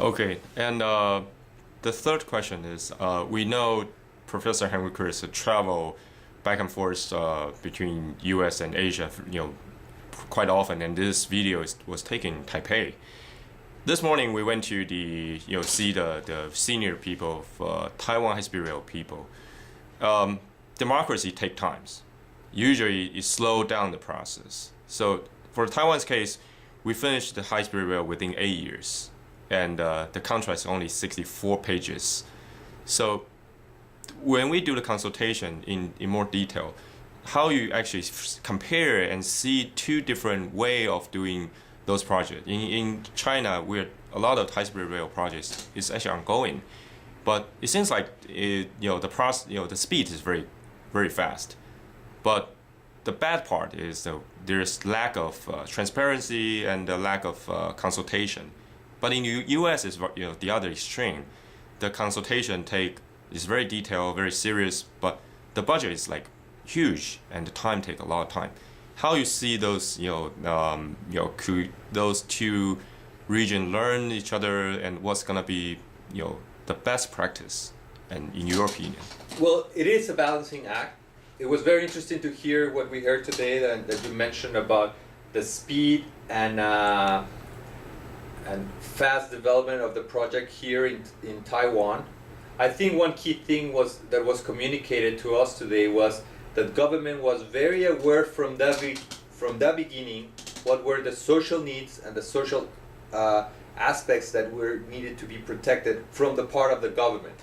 Okay, and the third question is, we know Professor Henry Chris travel back and forth between U.S. and Asia, quite often, and this video was taken in Taipei. This morning we went to see the senior people of Taiwan high-speed rail people. Democracy takes times. Usually it slows down the process. So for Taiwan's case, we finished the high-speed rail within 8 years, and the contract is only 64 pages. So when we do the consultation in more detail, how you actually compare and see two different way of doing those projects. In China, where a lot of high-speed rail projects is actually ongoing, but it seems like the process, the speed is very, very fast. But the bad part is there's lack of transparency and the lack of consultation. But in U.S. is the other extreme. The consultation is very detailed, very serious, but the budget is like huge and the time take a lot of time. How you see those could those two regions learn each other, and what's gonna be the best practice, and in your opinion? Well, it is a balancing act. It was very interesting to hear what we heard today that you mentioned about the speed and fast development of the project here in Taiwan. I think one key thing that was communicated to us today was that government was very aware from the beginning what were the social needs and the social aspects that were needed to be protected from the part of the government,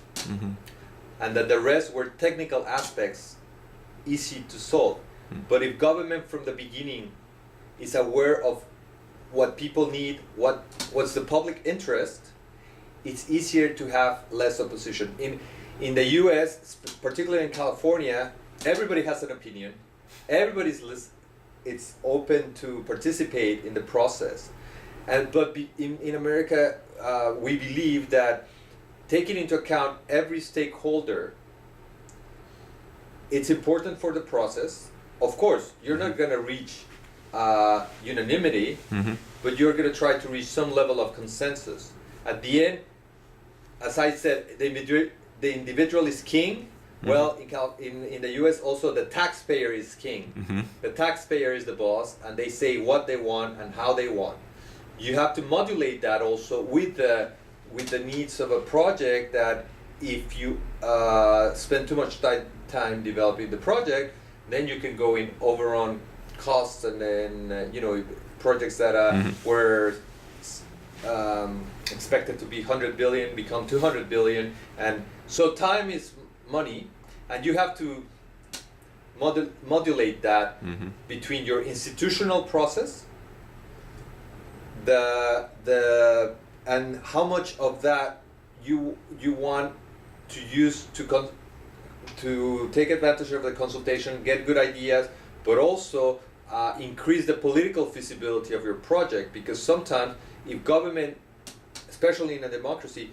and that the rest were technical aspects easy to solve. But if government from the beginning is aware of what people need, what's the public interest, it's easier to have less opposition. In the U.S., particularly in California, everybody has an opinion. It's open to participate in the process. But in America, we believe that taking into account every stakeholder, it's important for the process. Of course, you're not going to reach unanimity, but you're going to try to reach some level of consensus. At the end, as I said, the individual is king. Well, in the U.S. also the taxpayer is king. The taxpayer is the boss, and they say what they want and how they want. You have to modulate that also with the needs of a project. That if you spend too much time developing the project, then you can go in overrun costs, and then projects that were expected to be 100 billion become 200 billion, and so time is money, and you have to modulate that between your institutional process, and how much of that you want to use to take advantage of the consultation, get good ideas, but also increase the political feasibility of your project. Because sometimes if government, especially in a democracy,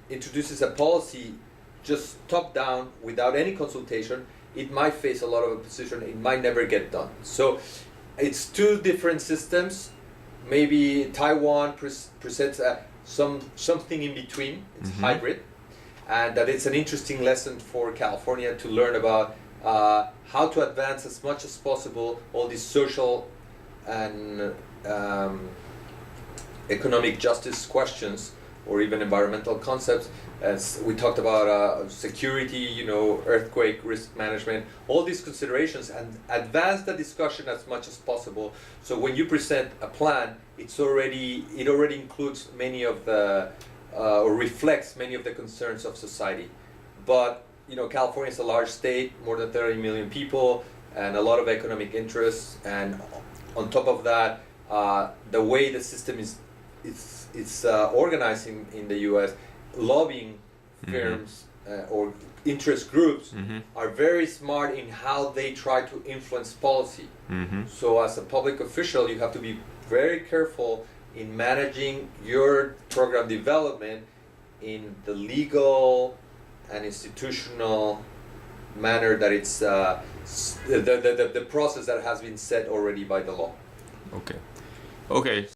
introduces a policy just top down without any consultation, it might face a lot of opposition. It might never get done. So it's two different systems. Maybe Taiwan presents something in between. It's hybrid, and that it's an interesting lesson for California to learn about how to advance as much as possible all these social and economic justice questions, or even environmental concepts, as we talked about security, earthquake risk management, all these considerations, and advance the discussion as much as possible. So when you present a plan, it already includes many of the or reflects many of the concerns of society. But California is a large state, more than 30 million people, and a lot of economic interests. And on top of that, the way the system is organized in the U.S., lobbying firms or interest groups are very smart in how they try to influence policy. So as a public official, you have to be very careful in managing your program development in the legal and institutional manner that it's the process that has been set already by the law. Okay.